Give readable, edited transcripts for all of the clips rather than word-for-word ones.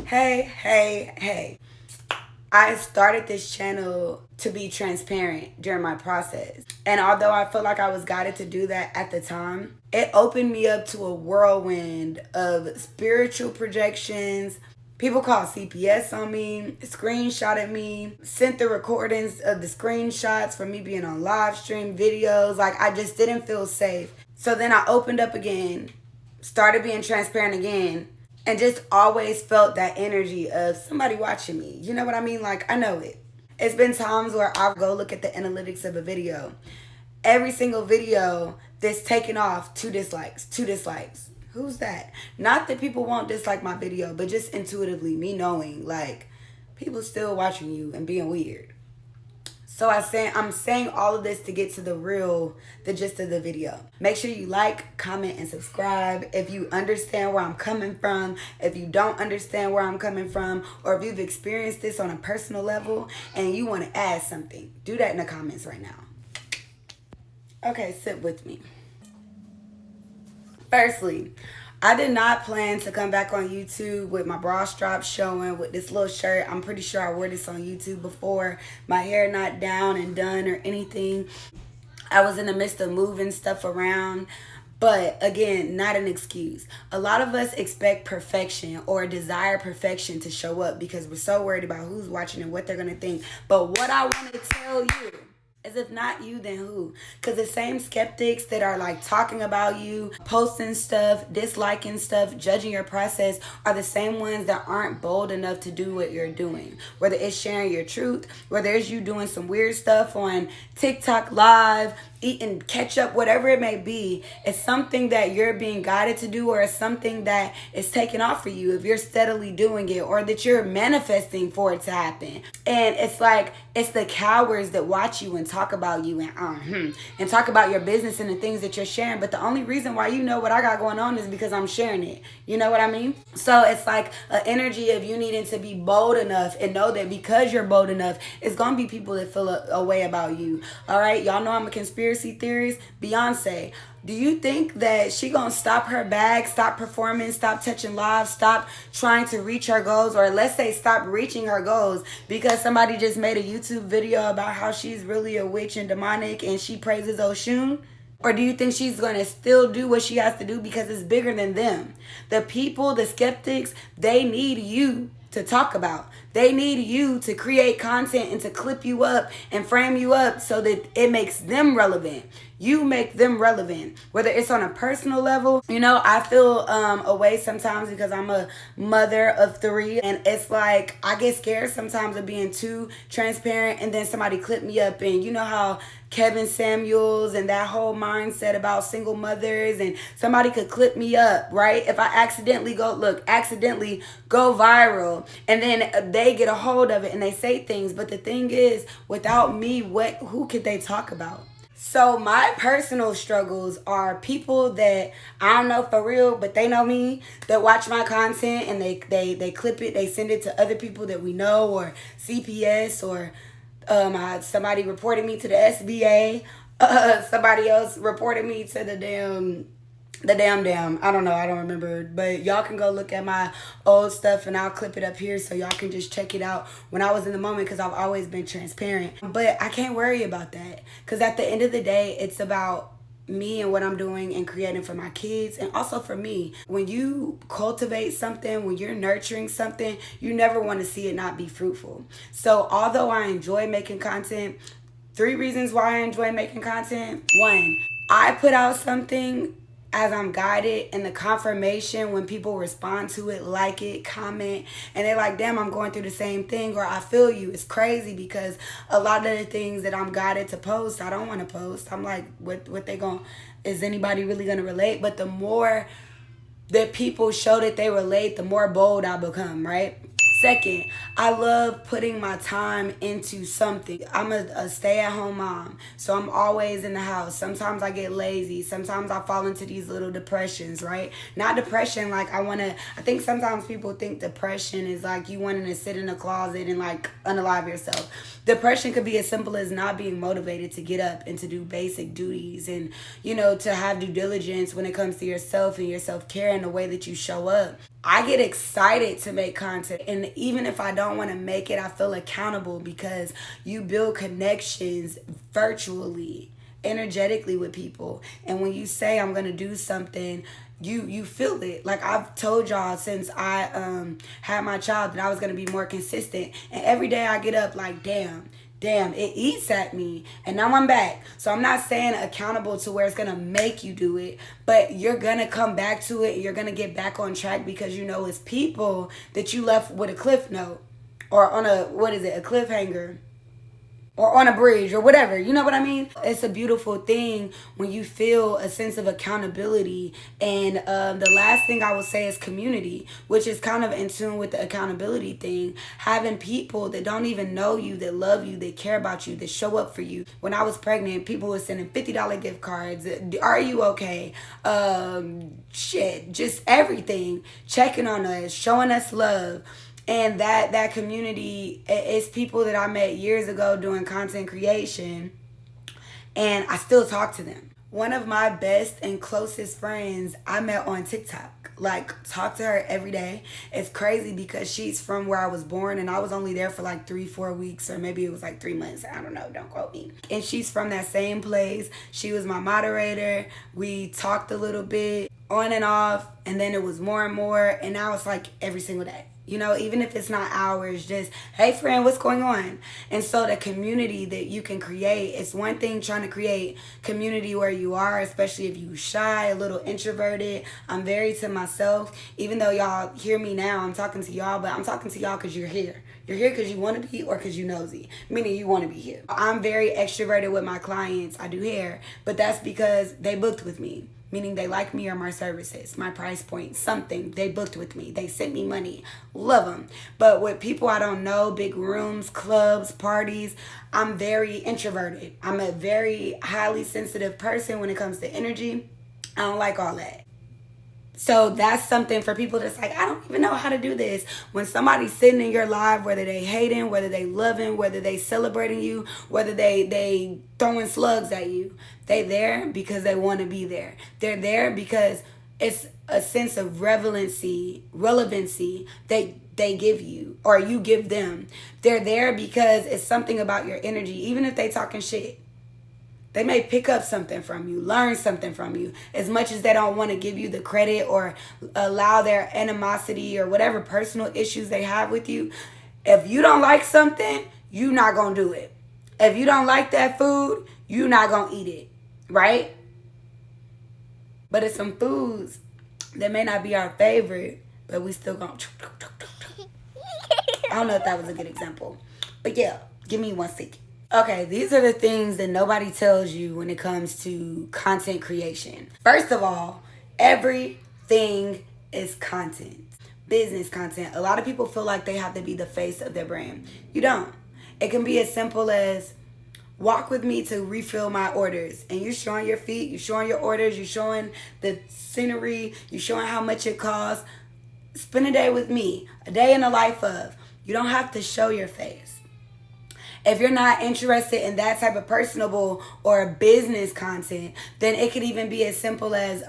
Hey. I started this channel to be transparent during my process. And although I feel like I was guided to do that at the time, it opened me up to a whirlwind of spiritual projections. People called CPS on me, screenshotted me, sent the recordings of the screenshots for me being on live stream videos. Like, I just didn't feel safe. So then I opened up again, started being transparent again, and just always felt that energy of somebody watching me. You know what I mean? Like, I know it. It's been times where I'll go look at the analytics of a video. Every single video that's taken off, 2 dislikes. Who's that? Not that people won't dislike my video, but just intuitively, me knowing, like, people still watching you and being weird. So I'm saying all of this to get to the gist of the video. Make sure you like, comment, and subscribe if you understand where I'm coming from. If you don't understand where I'm coming from, or if you've experienced this on a personal level and you want to add something, do that in the comments right now. Okay, sit with me. Firstly, I did not plan to come back on YouTube with my bra strap showing with this little shirt. I'm pretty sure I wore this on YouTube before. My hair not down and done or anything. I was in the midst of moving stuff around. But again, not an excuse. A lot of us expect perfection or desire perfection to show up because we're so worried about who's watching and what they're going to think. But what I want to tell you, as if not you, then who? Because the same skeptics that are like talking about you, posting stuff, disliking stuff, judging your process are the same ones that aren't bold enough to do what you're doing. Whether it's sharing your truth, whether it's you doing some weird stuff on TikTok live, eating ketchup, whatever it may be, it's something that you're being guided to do, or it's something that is taken off for you if you're steadily doing it, or that you're manifesting for it to happen. And it's like, it's the cowards that watch you and talk about you and talk about your business and the things that you're sharing. But the only reason why you know what I got going on is because I'm sharing it. You know what I mean? So it's like an energy of you needing to be bold enough and know that because you're bold enough, it's going to be people that feel a way about you. All right? Y'all know I'm a conspiracy theorist. Beyonce, do you think that she gonna stop her bag, stop performing, stop touching lives, stop trying to reach her goals, or let's say stop reaching her goals because somebody just made a YouTube video about how she's really a witch and demonic and she praises Oshun? Or do you think she's going to still do what she has to do because it's bigger than them? The people, the skeptics, they need you to talk about. They need you to create content and to clip you up and frame you up so that it makes them relevant. You make them relevant, whether it's on a personal level. You know, I feel a way sometimes because I'm a mother of 3, and it's like I get scared sometimes of being too transparent, and then somebody clip me up, and you know how Kevin Samuels and that whole mindset about single mothers, and somebody could clip me up, right? If I accidentally go viral, and then they get a hold of it and they say things, but the thing is, without me, who could they talk about? So my personal struggles are people that I don't know for real, but they know me, that watch my content and they clip it, they send it to other people that we know, or CPS, or somebody reported me to the SBA, somebody else reported me to the damn, I don't know, I don't remember, but y'all can go look at my old stuff and I'll clip it up here so y'all can just check it out when I was in the moment, because I've always been transparent. But I can't worry about that, because at the end of the day, it's about me and what I'm doing and creating for my kids, and also for me. When you cultivate something, when you're nurturing something, you never want to see it not be fruitful. So although I enjoy making content, 3 reasons why I enjoy making content. 1, I put out something as I'm guided, and the confirmation when people respond to it, like it, comment, and they're like, damn, I'm going through the same thing, or I feel you. It's crazy because a lot of the things that I'm guided to post, I don't want to post. I'm like, what they going, is anybody really going to relate? But the more that people show that they relate, the more bold I become, right? 2nd, I love putting my time into something. I'm a stay-at-home mom, so I'm always in the house. Sometimes I get lazy. Sometimes I fall into these little depressions, right? Not depression like I think sometimes people think depression is like you wanting to sit in a closet and like unalive yourself. Depression could be as simple as not being motivated to get up and to do basic duties, and, you know, to have due diligence when it comes to yourself and your self-care and the way that you show up. I get excited to make content. And even if I don't want to make it, I feel accountable because you build connections virtually, energetically with people. And when you say I'm going to do something, you feel it. Like I've told y'all since I had my child that I was going to be more consistent. And every day I get up like, damn, it eats at me. And now I'm back. So I'm not saying accountable to where it's going to make you do it, but you're going to come back to it. And you're going to get back on track because you know it's people that you left with a cliff note or on a cliffhanger. Or on a bridge or whatever, you know what I mean? It's a beautiful thing when you feel a sense of accountability. And the last thing I will say is community, which is kind of in tune with the accountability thing. Having people that don't even know you, that love you, that care about you, that show up for you. When I was pregnant, people were sending $50 gift cards. Are you okay? Just everything. Checking on us, showing us love. And that community is people that I met years ago doing content creation, and I still talk to them. One of my best and closest friends I met on TikTok. Like, talk to her every day. It's crazy because she's from where I was born, and I was only there for like 3-4 weeks, or maybe it was like 3 months. I don't know, don't quote me. And she's from that same place. She was my moderator. We talked a little bit on and off, and then it was more and more, and now it's like every single day. You know, even if it's not hours, just, hey friend, what's going on? And so the community that you can create, it's one thing trying to create community where you are, especially if you shy, a little introverted. I'm very to myself. Even though y'all hear me now, I'm talking to y'all, but I'm talking to y'all because you're here. You're here because you want to be or because you're nosy, meaning you want to be here. I'm very extroverted with my clients. I do hair, but that's because they booked with me. Meaning they like me or my services, my price point, something. They booked with me. They sent me money. Love them. But with people I don't know, big rooms, clubs, parties, I'm very introverted. I'm a very highly sensitive person when it comes to energy. I don't like all that. So that's something for people that's like, I don't even know how to do this. When somebody's sitting in your live, whether they hating, whether they loving, whether they celebrating you, whether they throwing slugs at you, they there because they want to be there. They're there because it's a sense of relevancy they give you or you give them. They're there because it's something about your energy, even if they talking shit. They may pick up something from you, learn something from you, as much as they don't want to give you the credit or allow their animosity or whatever personal issues they have with you. If you don't like something, you're not going to do it. If you don't like that food, you're not going to eat it, right? But it's some foods that may not be our favorite, but we still going to... I don't know if that was a good example. But yeah, give me 1 second. Okay, these are the things that nobody tells you when it comes to content creation. First of all, everything is content. Business content. A lot of people feel like they have to be the face of their brand. You don't. It can be as simple as walk with me to refill my orders. And you're showing your feet, you're showing your orders, you're showing the scenery, you're showing how much it costs. Spend a day with me, a day in the life of. You don't have to show your face. If you're not interested in that type of personable or business content, then it could even be as simple as,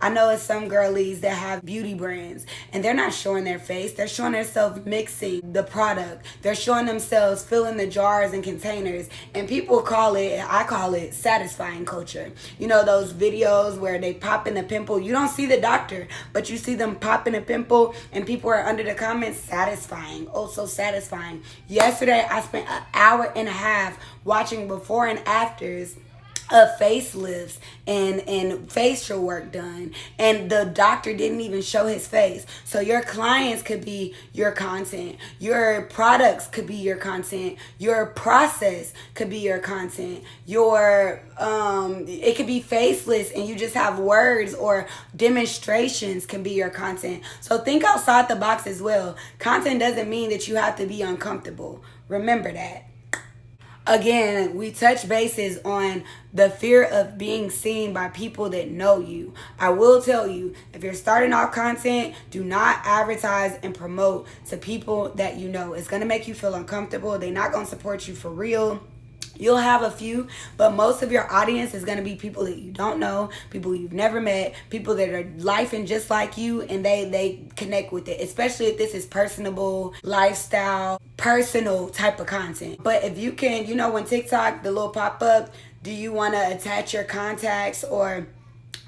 I know it's some girlies that have beauty brands and they're not showing their face. They're showing themselves mixing the product. They're showing themselves filling the jars and containers. And people call it, I call it satisfying culture. You know, those videos where they pop in a pimple. You don't see the doctor, but you see them pop in a pimple and people are under the comments, satisfying. Oh, so satisfying. Yesterday, I spent an hour and a half watching before and afters of facelifts and facial work done, and the doctor didn't even show his face. So your clients could be your content, your products could be your content, your process could be your content, your it could be faceless and you just have words, or demonstrations can be your content. So think outside the box as well. Content doesn't mean that you have to be uncomfortable. Remember that. Again, we touch bases on the fear of being seen by people that know you. I will tell you, if you're starting off content, do not advertise and promote to people that you know. It's going to make you feel uncomfortable. They're not going to support you for real. You'll have a few, but most of your audience is going to be people that you don't know, people you've never met, people that are lifing just like you, and they connect with it, especially if this is personable, lifestyle, personal type of content. But if you can, when TikTok, the little pop-up, do you want to attach your contacts or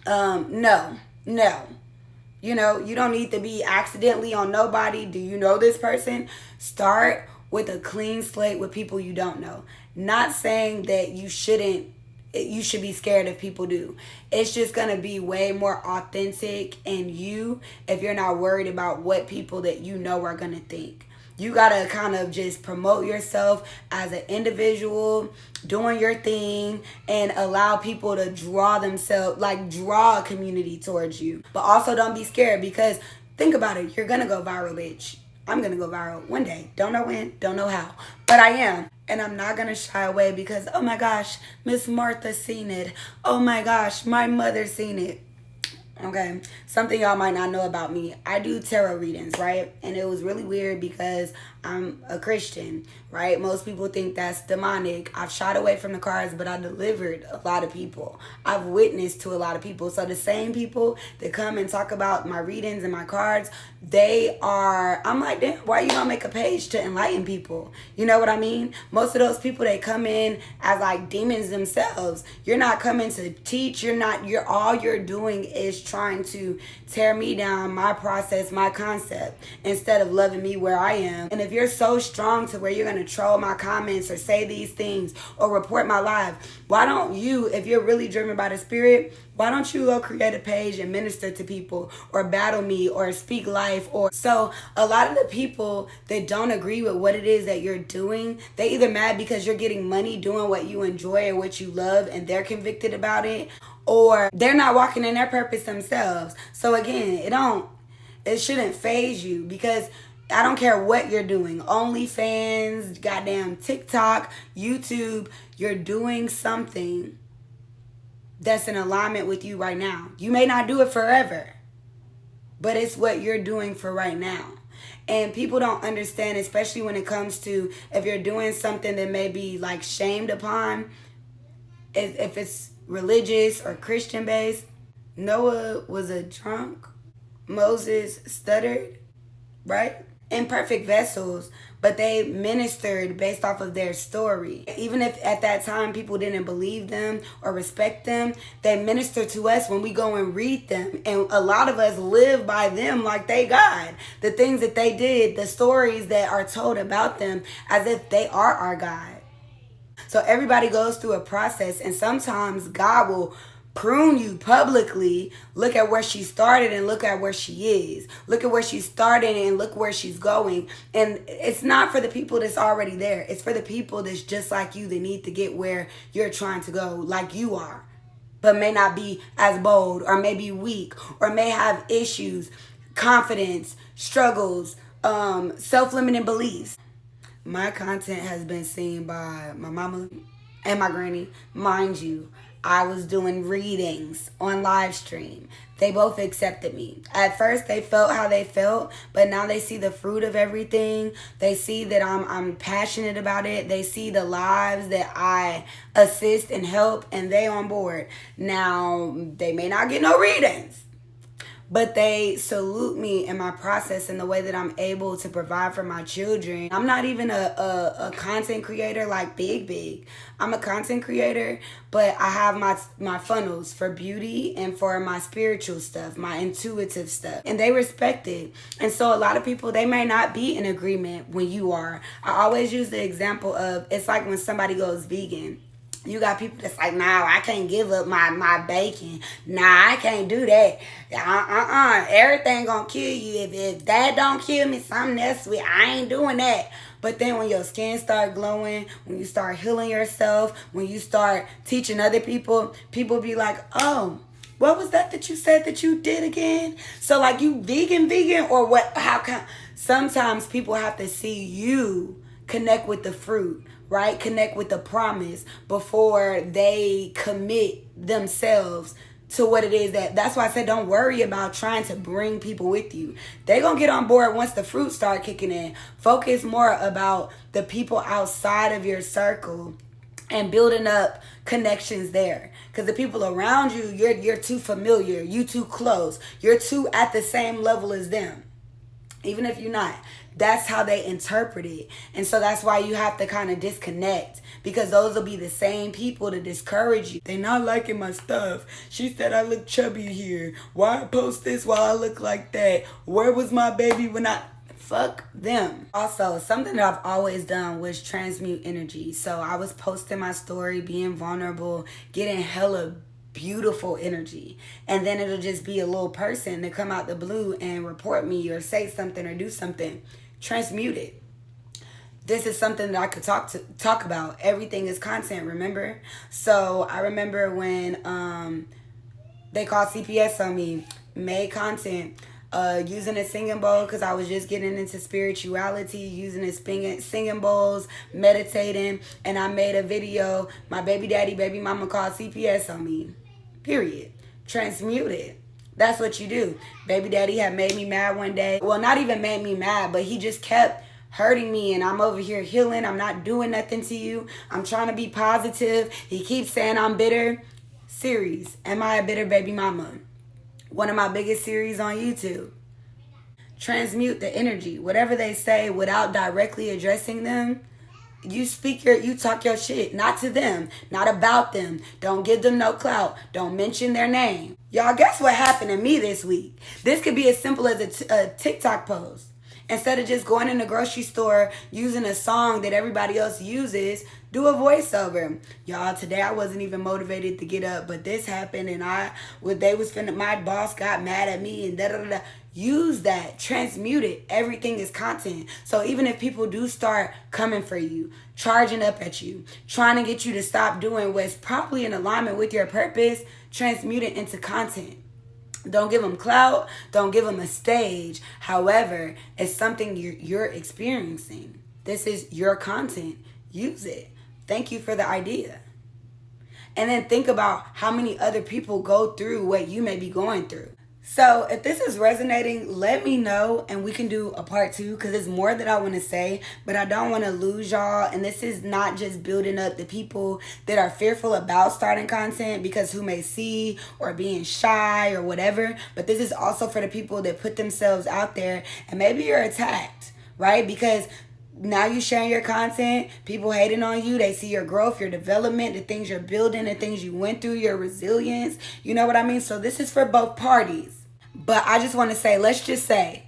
no. You don't need to be accidentally on nobody. Do you know this person? Start with a clean slate with people you don't know. Not saying that you should be scared if people do. It's just going to be way more authentic and you if you're not worried about what people that you know are going to think. You got to kind of just promote yourself as an individual, doing your thing, and allow people to draw a community towards you. But also don't be scared, because think about it. You're going to go viral, bitch. I'm going to go viral one day. Don't know when, don't know how, but I am. And I'm not going to shy away because, oh my gosh, Miss Martha seen it. Oh my gosh, my mother seen it. Okay, something y'all might not know about me. I do tarot readings, right? And it was really weird because I'm a Christian, right? Most people think that's demonic. I've shied away from the cards, but I delivered a lot of people. I've witnessed to a lot of people. So the same people that come and talk about my readings and my cards, I'm like, damn, why you don't make a page to enlighten people? You know what I mean? Most of those people, they come in as like demons themselves. You're not coming to teach. All you're doing is trying to tear me down, my process, my concept, instead of loving me where I am. And if you're so strong to where you're going to troll my comments or say these things or report my live, why don't you, if you're really driven by the spirit, why don't you go create a page and minister to people or battle me or speak life? So a lot of the people that don't agree with what it is that you're doing, they either mad because you're getting money doing what you enjoy or what you love and they're convicted about it, or they're not walking in their purpose themselves. So again, it shouldn't faze you, because I don't care what you're doing. OnlyFans, goddamn TikTok, YouTube, you're doing something that's in alignment with you right now. You may not do it forever, but it's what you're doing for right now. And people don't understand, especially when it comes to if you're doing something that may be like shamed upon, if it's religious or Christian based. Noah was a drunk. Moses stuttered, right? Imperfect vessels, but they ministered based off of their story. Even if at that time people didn't believe them or respect them, they minister to us when we go and read them. And a lot of us live by them like they God. The things that they did, the stories that are told about them as if they are our God. So everybody goes through a process, and sometimes God will prune you publicly. Look at where she started and look at where she is. Look at where she started and look where she's going. And it's not for the people that's already there. It's for the people that's just like you that need to get where you're trying to go, like you are, but may not be as bold, or may be weak, or may have issues, confidence, struggles, self-limiting beliefs. My content has been seen by my mama and my granny. Mind you, I was doing readings on live stream. They both accepted me. At first, they felt how they felt, but now they see the fruit of everything. They see that I'm passionate about it. They see the lives that I assist and help, and they on board. Now, they may not get no readings, but they salute me in my process and the way that I'm able to provide for my children. I'm not even a content creator like big. I'm a content creator, but I have my funnels for beauty and for my spiritual stuff, my intuitive stuff, and they respect it. And so a lot of people, they may not be in agreement when you are. I always use the example of, it's like when somebody goes vegan. You got people that's like, nah, I can't give up my bacon. Nah, I can't do that. Everything gonna kill you. If that don't kill me, something else, I ain't doing that. But then when your skin start glowing, when you start healing yourself, when you start teaching other people, people be like, oh, what was that you said that you did again? So like, you vegan or what? How come? Sometimes people have to see you connect with the fruit, right? Connect with the promise before they commit themselves to what it is. That's why I said don't worry about trying to bring people with you. They're going to get on board once the fruit start kicking in. Focus more about the people outside of your circle and building up connections there. Because the people around you, you're too familiar, you too close, you're too at the same level as them. Even if you're not, that's how they interpret it. And so that's why you have to kind of disconnect, because those will be the same people to discourage you. They not liking my stuff. She said I look chubby here. Why post this while I look like that? Where was my baby when I... Fuck them. Also, something that I've always done was transmute energy. So I was posting my story, being vulnerable, getting hella beautiful energy, and then it'll just be a little person to come out the blue and report me or say something or do something. Transmute it. This is something that I could talk about. Everything is content, remember? So I remember when they called CPS on me, made content, using a singing bowl, because I was just getting into spirituality, using a singing bowls, meditating, and I made a video. My baby daddy, baby mama called CPS on me. Period. Transmute it. That's what you do. Baby daddy had made me mad one day. Well, not even made me mad, but he just kept hurting me, and I'm over here healing. I'm not doing nothing to you. I'm trying to be positive. He keeps saying I'm bitter. Series, Am I a Bitter Baby Mama? One of my biggest series on YouTube. Transmute the energy. Whatever they say, without directly addressing them, you talk your shit, not to them, not about them. Don't give them no clout. Don't mention their name. Y'all, guess what happened to me this week? This could be as simple as a TikTok post. Instead of just going in the grocery store, using a song that everybody else uses, do a voiceover. Y'all, today I wasn't even motivated to get up, but this happened, and my boss got mad at me, and da-da-da-da. Use that. Transmute it. Everything is content. So even if people do start coming for you, charging up at you, trying to get you to stop doing what's probably in alignment with your purpose, transmute it into content. Don't give them clout. Don't give them a stage. However, it's something you're experiencing. This is your content. Use it. Thank you for the idea. And then think about how many other people go through what you may be going through. So if this is resonating, let me know and we can do a part 2, because there's more that I want to say, but I don't want to lose y'all. And this is not just building up the people that are fearful about starting content because who may see or being shy or whatever, but this is also for the people that put themselves out there and maybe you're attacked, right? Because now you sharing your content, people hating on you, they see your growth, your development, the things you're building, the things you went through, your resilience, you know what I mean? So this is for both parties. But I just want to say, let's just say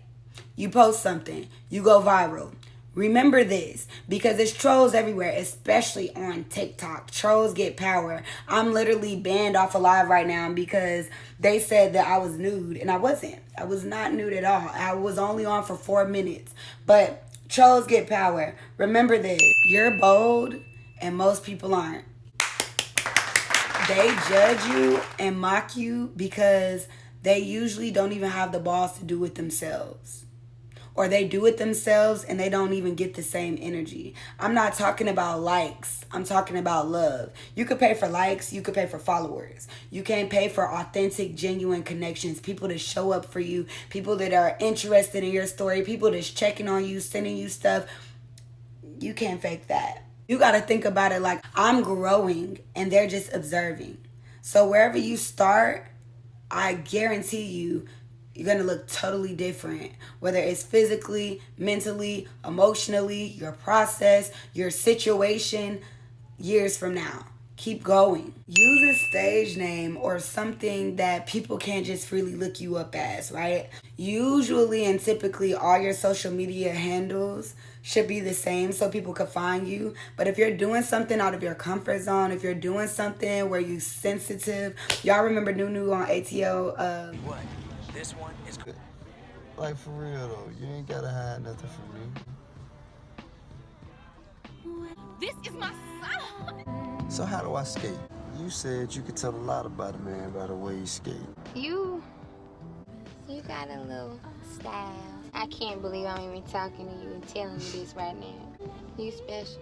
you post something, you go viral. Remember this, because there's trolls everywhere, especially on TikTok. Trolls get power. I'm literally banned off of live right now because they said that I was nude, and I wasn't. I was not nude at all. I was only on for 4 minutes. But trolls get power. Remember this, you're bold and most people aren't. They judge you and mock you because they usually don't even have the balls to do it themselves. Or they do it themselves and they don't even get the same energy. I'm not talking about likes. I'm talking about love. You could pay for likes. You could pay for followers. You can't pay for authentic, genuine connections. People that show up for you. People that are interested in your story. People that's checking on you, sending you stuff. You can't fake that. You got to think about it like I'm growing and they're just observing. So wherever you start, I guarantee you're going to look totally different, whether it's physically, mentally, emotionally, your process, your situation, years from now. Keep going. Use a stage name or something that people can't just freely look you up as, right? Usually and typically all your social media handles should be the same so people could find you. But if you're doing something out of your comfort zone, if you're doing something where you're sensitive, y'all remember Nunu on ATO? What? This one is good. Like, for real though, you ain't gotta hide nothing from me. This is my son. So how do I skate? You said you could tell a lot about a man by the way he skate. You got a little style. I can't believe I'm even talking to you and telling you this right now. You special.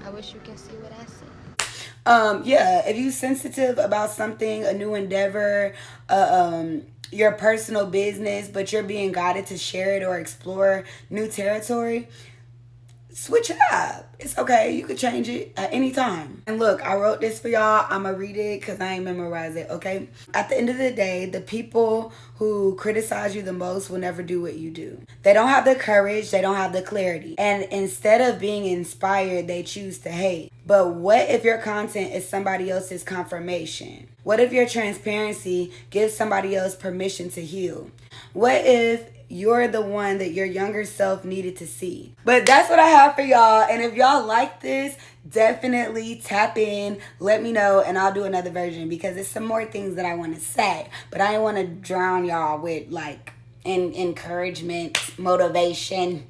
I wish you can see what I see. Yeah, if you sensitive about something, a new endeavor, your personal business, but you're being guided to share it or explore new territory, switch it up. It's okay. You could change it at any time. And look, I wrote this for y'all. I'm going to read it because I ain't memorize it, okay? At the end of the day, the people who criticize you the most will never do what you do. They don't have the courage. They don't have the clarity. And instead of being inspired, they choose to hate. But what if your content is somebody else's confirmation? What if your transparency gives somebody else permission to heal? What if you're the one that your younger self needed to see? But that's what I have for y'all. And if y'all like this, definitely tap in, let me know, and I'll do another version because there's some more things that I want to say. But I don't want to drown y'all with like encouragement, motivation,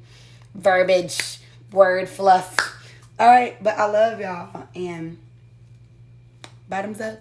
verbiage, word fluff. All right, but I love y'all and bottoms up.